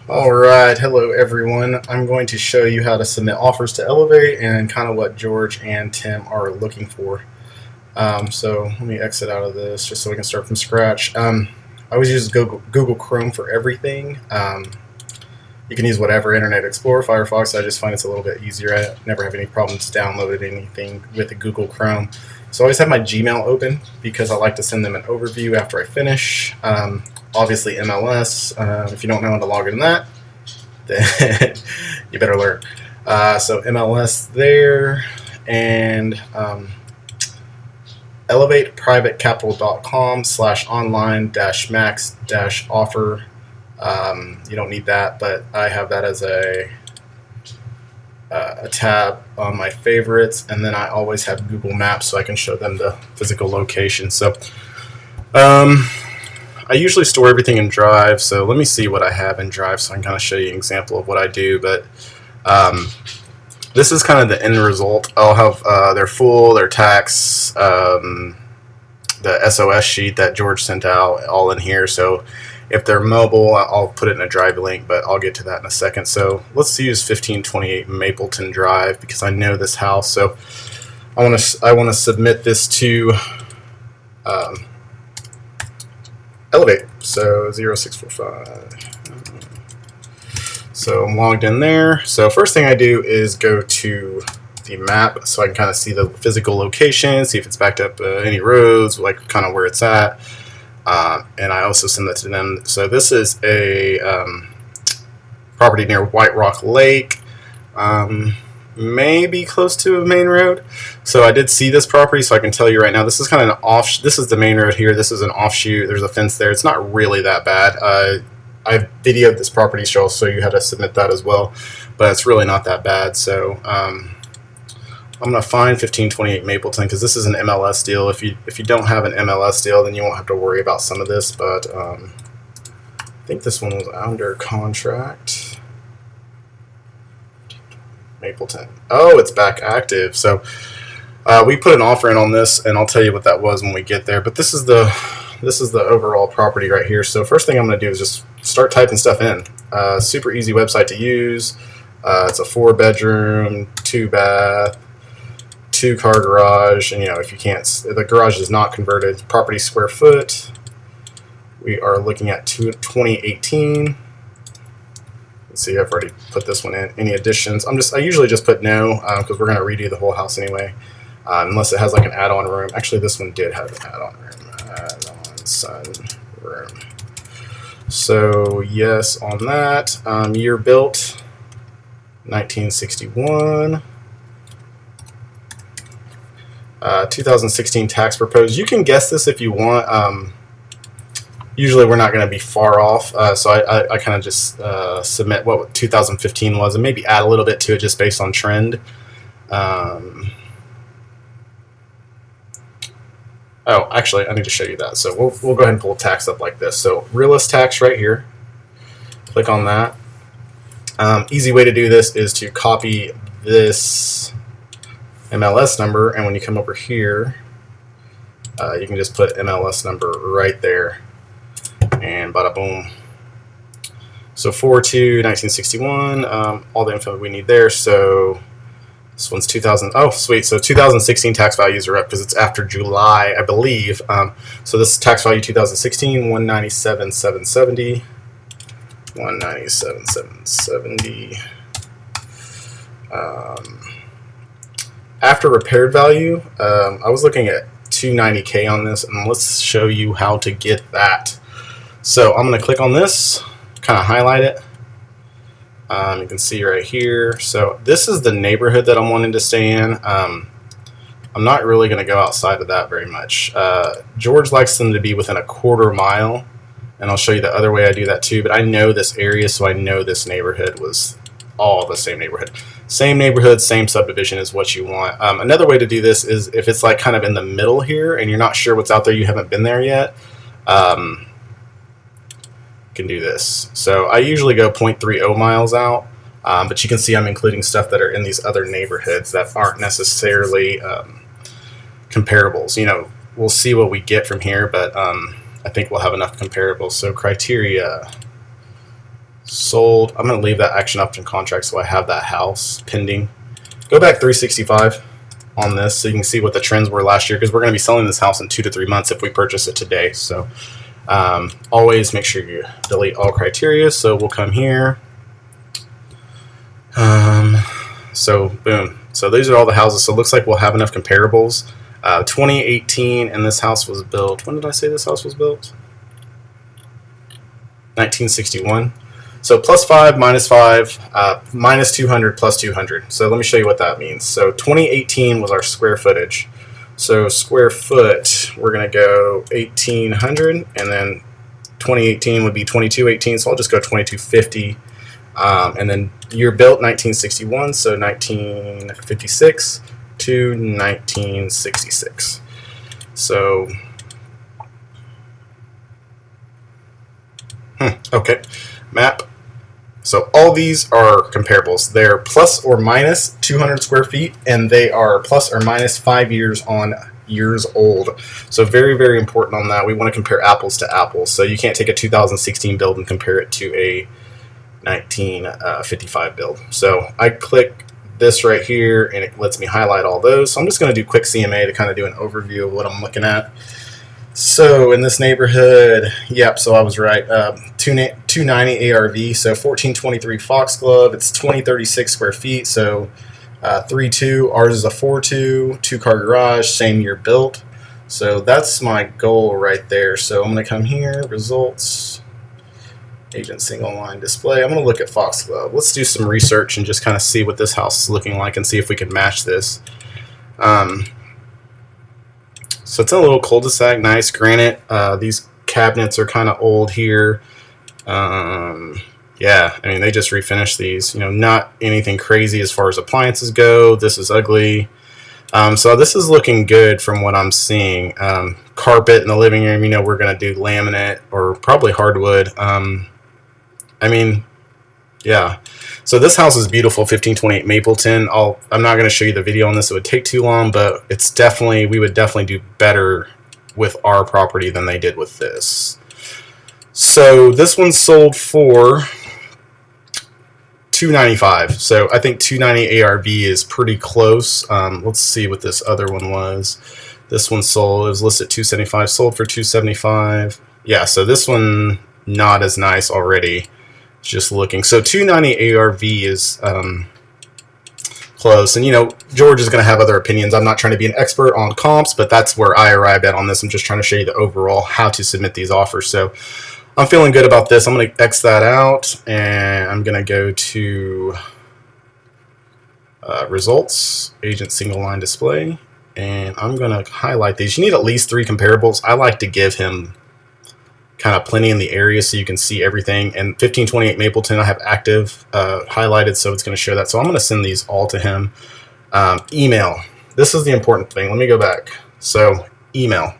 Alright, hello everyone. I'm going to show you how to submit offers to Elevate and kind of what George and Tim are looking for. So let me exit out of this just so we can start from scratch. I always use Google Chrome for everything. You can use whatever, Internet Explorer, Firefox. I just find it's a little bit easier. I never have any problems downloading anything with the Google Chrome. So I always have my Gmail open because I like to send them an overview after I finish. Obviously MLS. If you don't know how to log in that, then you better learn. So MLS there, and elevateprivatecapital.com/online-max-offer. You don't need that, but I have that as a tab on my favorites, and then I always have Google Maps so I can show them the physical location. So I usually store everything in Drive, so let me see what I have in Drive so I can kind of show you an example of what I do. But this is kind of the end result. I'll have their tax, the SOS sheet that George sent out, all in here. So if they're mobile, I'll put it in a Drive link, but I'll get to that in a second. So let's use 1528 Mapleton Drive because I know this house. So I want to submit this to Elevate. So 0645. So I'm logged in there. So first thing I do is go to the map so I can kind of see the physical location, see if it's backed up any roads, like kind of where it's at. And I also send that to them. So this is a property near White Rock Lake, maybe close to a main road. So I did see this property, so I can tell you right now, this is kind of an off. This is the main road here. This is an offshoot. There's a fence there. It's not really that bad. I've videoed this property, so I'll show you how to submit that as well. But it's really not that bad. So I'm going to find 1528 Mapleton because this is an MLS deal. If you don't have an MLS deal, then you won't have to worry about some of this. But I think this one was under contract. Mapleton. Oh, it's back active. So we put an offer in on this, and I'll tell you what that was when we get there. But this is the overall property right here. So first thing I'm going to do is just start typing stuff in. Super easy website to use. It's a 4-bedroom, 2-bath, 2-car garage, and if you can't, the garage is not converted. Property square foot. We are looking at 2018. Let's see, I've already put this one in. Any additions? I usually just put no because we're going to redo the whole house anyway, unless it has like an add-on room. Actually, this one did have an add-on room. Add-on sun room. So yes on that. Year built, 1961. 2016 tax proposed. You can guess this if you want. Usually we're not going to be far off, so I kind of just submit what 2015 was and maybe add a little bit to it just based on trend. Oh, actually, I need to show you that. So we'll go ahead and pull tax up like this. So realist tax right here. Click on that. Easy way to do this is to copy this MLS number, and when you come over here, you can just put MLS number right there. And bada boom. So 4/2/1961, all the info we need there. So this one's 2000. Oh, sweet. So 2016 tax values are up because it's after July, I believe. So this tax value 2016, 197,770. 197,770. After repaired value, I was looking at 290K on this, and let's show you how to get that. So I'm going to click on this, kind of highlight it. You can see right here. So this is the neighborhood that I'm wanting to stay in. I'm not really going to go outside of that very much. George likes them to be within a 1/4 mile, and I'll show you the other way I do that too. But I know this area, so I know this neighborhood was all the same neighborhood. Same neighborhood, same subdivision is what you want. Another way to do this is if it's like kind of in the middle here and you're not sure what's out there, you haven't been there yet. Can do this. So I usually go 0.30 miles out, but you can see I'm including stuff that are in these other neighborhoods that aren't necessarily comparables. We'll see what we get from here, but I think we'll have enough comparables. So criteria, sold. I'm going to leave that action option contract so I have that house pending. Go back 365 on this so you can see what the trends were last year, because we're going to be selling this house in 2 to 3 months if we purchase it today. So always make sure you delete all criteria. So we'll come here. So boom. So these are all the houses. So it looks like we'll have enough comparables. 2018, and this house was built. When did I say this house was built? 1961. So +5, -5, -200, +200. So let me show you what that means. So 2018 was our square footage. So square foot, we're going to go 1800, and then 2018 would be 2218. So I'll just go 2250. And then year built 1961, so 1956 to 1966. So okay, map. So all these are comparables. They're plus or minus 200 square feet, and they are plus or minus 5 years on years old. So very, very important on that. We want to compare apples to apples. So you can't take a 2016 build and compare it to a 1955 build. So I click this right here, and it lets me highlight all those. So I'm just going to do quick CMA to kind of do an overview of what I'm looking at. So in this neighborhood, yep, so I was right, 290 ARV, so 1423 Foxglove, it's 2036 square feet, so 3.2, ours is a 4.2, 2-car garage, same year built. So that's my goal right there. So I'm going to come here, results, agent single line display. I'm going to look at Foxglove. Let's do some research and just kind of see what this house is looking like and see if we can match this. So it's in a little cul-de-sac, nice granite. These cabinets are kind of old here. Yeah, I mean, they just refinished these. You know, not anything crazy as far as appliances go. This is ugly. So this is looking good from what I'm seeing. Carpet in the living room, you know, we're going to do laminate or probably hardwood. I mean, yeah. So this house is beautiful, 1528 Mapleton. I'm not going to show you the video on this. It would take too long, but it's definitely, we would definitely do better with our property than they did with this. So this one sold for $295. So I think 290 ARV is pretty close. Let's see what this other one was. This one sold, it was listed at 275, sold for 275. Yeah, so this one not as nice already. Just looking. So 290 ARV is close. And, you know, George is going to have other opinions. I'm not trying to be an expert on comps, but that's where I arrived at on this. I'm just trying to show you the overall how to submit these offers. So I'm feeling good about this. I'm going to X that out, and I'm going to go to results, agent single line display, and I'm going to highlight these. You need at least 3 comparables. I like to give him kind of plenty in the area so you can see everything. And 1528 Mapleton I have active highlighted, so it's going to show that. So I'm going to send these all to him. Email. This is the important thing. Let me go back. So email.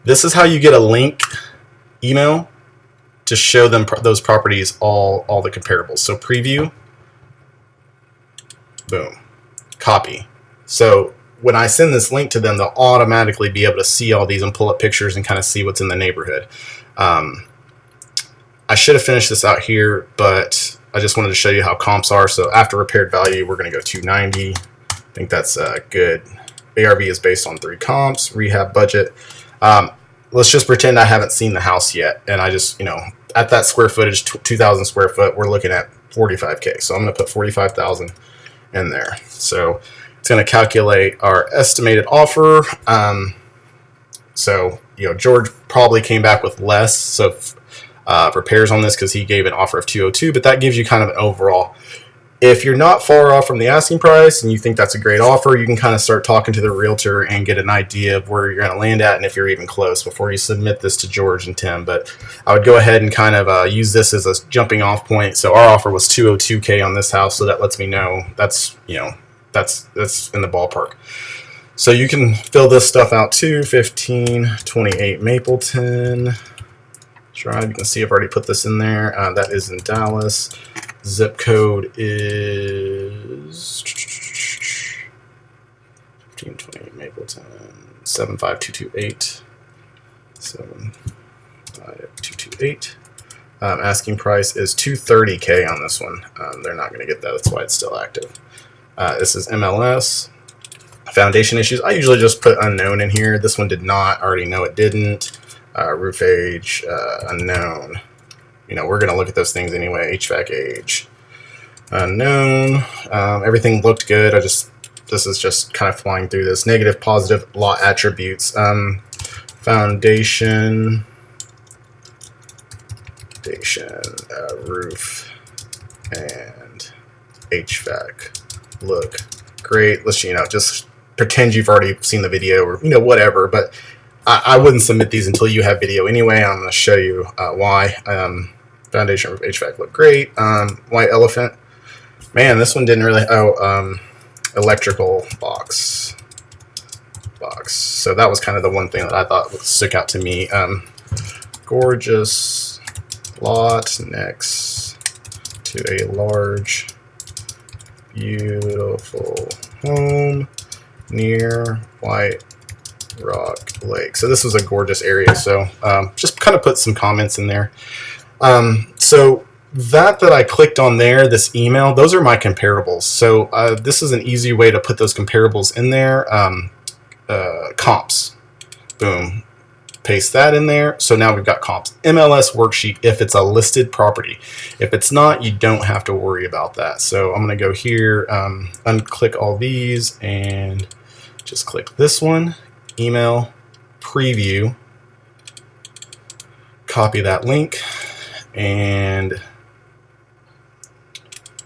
This is how you get a link email to show them those properties all the comparables. So preview, boom, copy. So when I send this link to them, they'll automatically be able to see all these and pull up pictures and kind of see what's in the neighborhood. I should have finished this out here, but I just wanted to show you how comps are. So after repaired value, we're going to go 290. I think that's good. ARV is based on 3 comps. Rehab budget. Let's just pretend I haven't seen the house yet. And I just, you know, at that square footage, 2,000 square foot, we're looking at 45K. So I'm going to put 45,000 in there. So it's going to calculate our estimated offer. So, you know, George probably came back with less. So repairs on this because he gave an offer of 202, but that gives you kind of an overall. If you're not far off from the asking price and you think that's a great offer, you can kind of start talking to the realtor and get an idea of where you're going to land at and if you're even close before you submit this to George and Tim. But I would go ahead and kind of use this as a jumping off point. So our offer was 202K on this house, so that lets me know that's, you know, that's in the ballpark. So you can fill this stuff out too. 1528 Mapleton Drive. You can see I've already put this in there. That is in Dallas. Zip code is 1528 Mapleton 75228. 75228. Asking price is $230K on this one. They're not going to get that. That's why it's still active. This is MLS. Foundation issues. I usually just put unknown in here. This one did not. I already know it didn't. Roof age, unknown. You know, we're going to look at those things anyway. HVAC age, unknown. Everything looked good. This is just kind of flying through this. Negative, positive, lot attributes. Foundation, roof, and HVAC look great. Let's, just pretend you've already seen the video or, whatever, but I wouldn't submit these until you have video anyway. I'm going to show you why. Foundation, roof, HVAC look great. White elephant. Man, this one didn't really, electrical box. So that was kind of the one thing that I thought stuck out to me. Gorgeous lot next to a large, beautiful home near White Rock Lake. So this was a gorgeous area. So just kind of put some comments in there. So that I clicked on there, this email, those are my comparables. So this is an easy way to put those comparables in there. Comps. Boom. Paste that in there. So now we've got comps. MLS worksheet if it's a listed property. If it's not, you don't have to worry about that. So I'm going to go here, unclick all these, and just click this one, email, preview, copy that link, and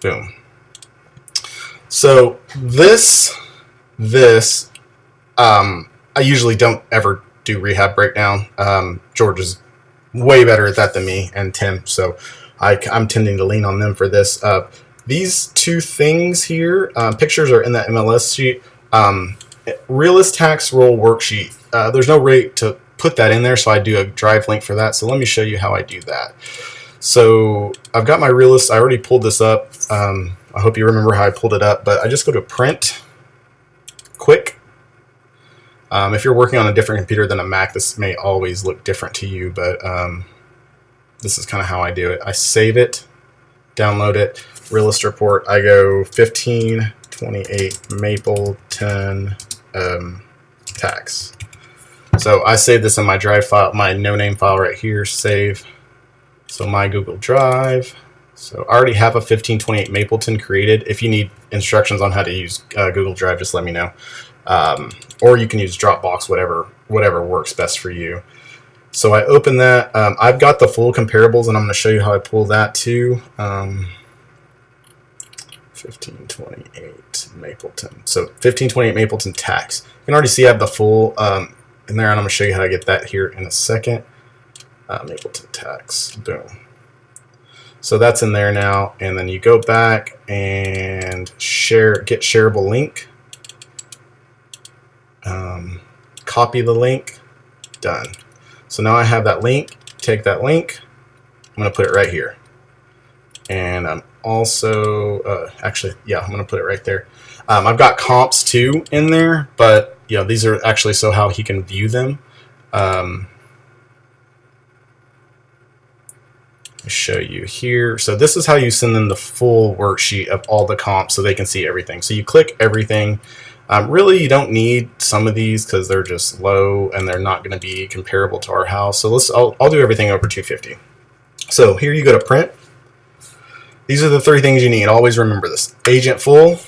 boom. So this, I usually don't ever do rehab breakdown. George is way better at that than me and Tim, so I'm tending to lean on them for this. These two things here, pictures are in that MLS sheet. Realist tax roll worksheet. There's no rate to put that in there, so I do a drive link for that. So let me show you how I do that. So I've got my realist. I already pulled this up. I hope you remember how I pulled it up, but I just go to print, quick. If you're working on a different computer than a Mac, this may always look different to you, but this is kind of how I do it. I save it, download it, realist report. I go 1528 Mapleton tax. So I save this in my drive file, my no name file right here, save. So my Google Drive. So I already have a 1528 Mapleton created. If you need instructions on how to use Google Drive, just let me know. Or you can use Dropbox, whatever works best for you. So I open that. I've got the full comparables, and I'm going to show you how I pull that too. 1528 Mapleton. So 1528 Mapleton tax. You can already see I have the full in there, and I'm going to show you how to get that here in a second. Mapleton tax. Boom. So that's in there now, and then you go back and get shareable link. Copy the link, done. So now I have that link. Take that link, I'm going to put it right here, and I'm also actually, yeah, I'm going to put it right there. I've got comps too in there, but these are actually so how he can view them. Show you here. So this is how you send them the full worksheet of all the comps so they can see everything. So you click everything. Really, you don't need some of these because they're just low and they're not going to be comparable to our house. So I'll do everything over 250. So here you go to print. These are the three things you need. Always remember this: agent full,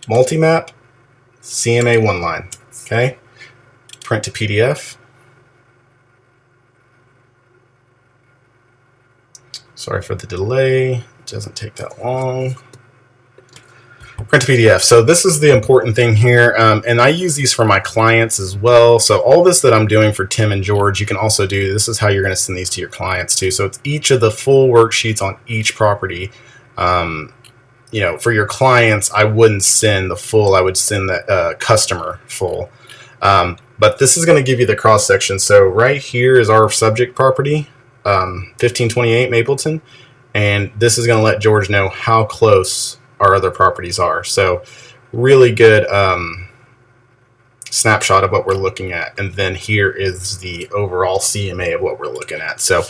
multi-map, CMA one line. Okay. Print to PDF. Sorry for the delay. It doesn't take that long. Print to PDF. So this is the important thing here, and I use these for my clients as well. So all this that I'm doing for Tim and George, you can also do. This is how you're going to send these to your clients too. So it's each of the full worksheets on each property. For your clients, I wouldn't send the full. I would send the customer full. But this is going to give you the cross section. So right here is our subject property. 1528 Mapleton, and this is going to let George know how close our other properties are. So really good snapshot of what we're looking at, and then here is the overall CMA of what we're looking at. So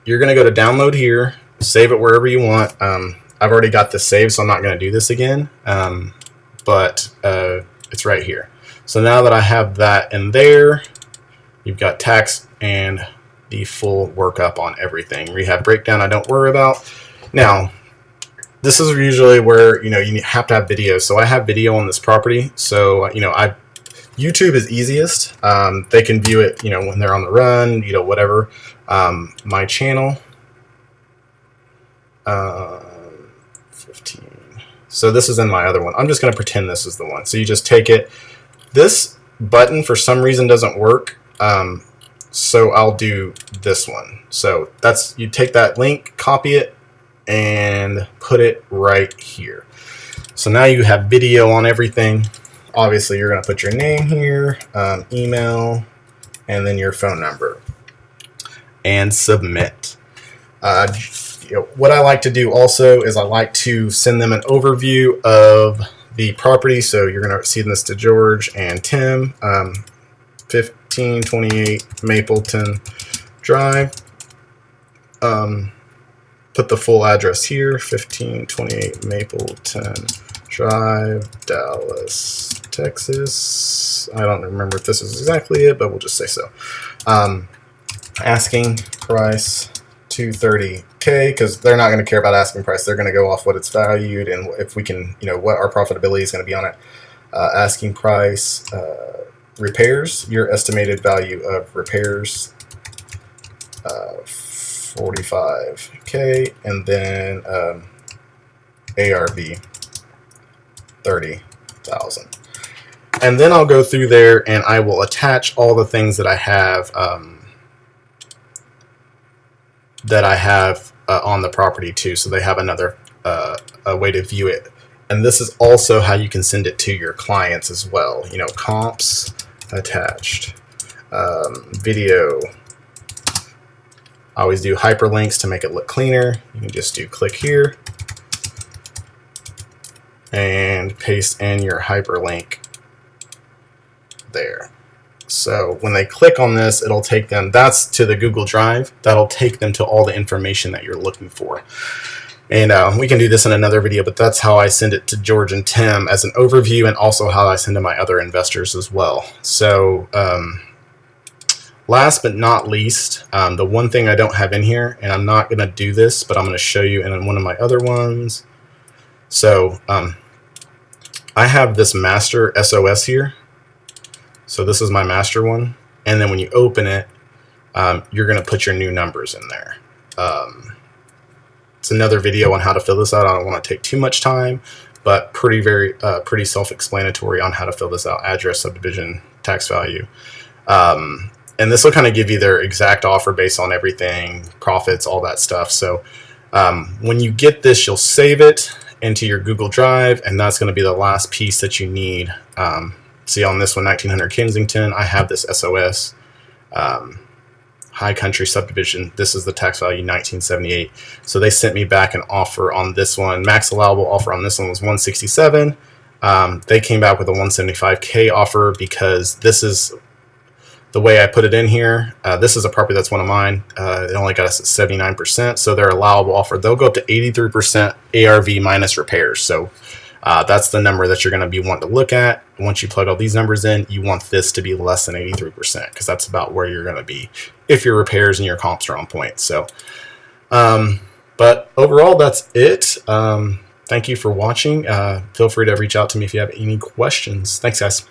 you're going to go to download here, save it wherever you want. I've already got this saved, so I'm not going to do this again, but it's right here. So now that I have that in there, you've got tax and the full workup on everything. Rehab breakdown I don't worry about. Now, this is usually where you have to have video. So I have video on this property. So YouTube is easiest. They can view it when they're on the run, whatever. My channel, 15. So this is in my other one. I'm just going to pretend this is the one. So you just take it. This button for some reason doesn't work. So I'll do this one. So you take that link, copy it, and put it right here. So now you have video on everything. Obviously, you're going to put your name here, email, and then your phone number, and submit. What I like to do also is I like to send them an overview of the property. So you're going to send this to George and Tim, 1528 Mapleton Drive. Put the full address here, 1528 Mapleton Drive, Dallas, Texas. I don't remember if this is exactly it, but we'll just say so. Asking price $230K, because they're not going to care about asking price. They're going to go off what it's valued and if we can, what our profitability is going to be on it. Asking price, repairs, your estimated value of repairs, 45K, and then ARV 30,000. And then I'll go through there and I will attach all the things that I have on the property too, so they have another a way to view it. And this is also how you can send it to your clients as well. Comps attached, video. I always do hyperlinks to make it look cleaner. You can just do click here and paste in your hyperlink there. So when they click on this, it'll take them, that's to the Google Drive, that'll take them to all the information that you're looking for. And we can do this in another video, but that's how I send it to George and Tim as an overview, and also how I send to my other investors as well. So last but not least, the one thing I don't have in here, and I'm not going to do this, but I'm going to show you in one of my other ones. So I have this master SOS here. So this is my master one. And then when you open it, you're going to put your new numbers in there. It's another video on how to fill this out. I don't want to take too much time, but pretty self-explanatory on how to fill this out. Address, subdivision, tax value. And this will kind of give you their exact offer based on everything, profits, all that stuff. So when you get this, you'll save it into your Google Drive, and that's going to be the last piece that you need. See on this one, 1900 Kensington, I have this SOS. High Country subdivision, this is the tax value 1978. So they sent me back an offer on this one. Max allowable offer on this one was 167. They came back with a 175K offer because this is the way I put it in here. This is a property that's one of mine. It only got us at 79%, so their allowable offer, they'll go up to 83% ARV minus repairs. So that's the number that you're going to be wanting to look at. Once you plug all these numbers in, you want this to be less than 83%, because that's about where you're going to be if your repairs and your comps are on point. So, but overall, that's it. Thank you for watching. Feel free to reach out to me if you have any questions. Thanks, guys.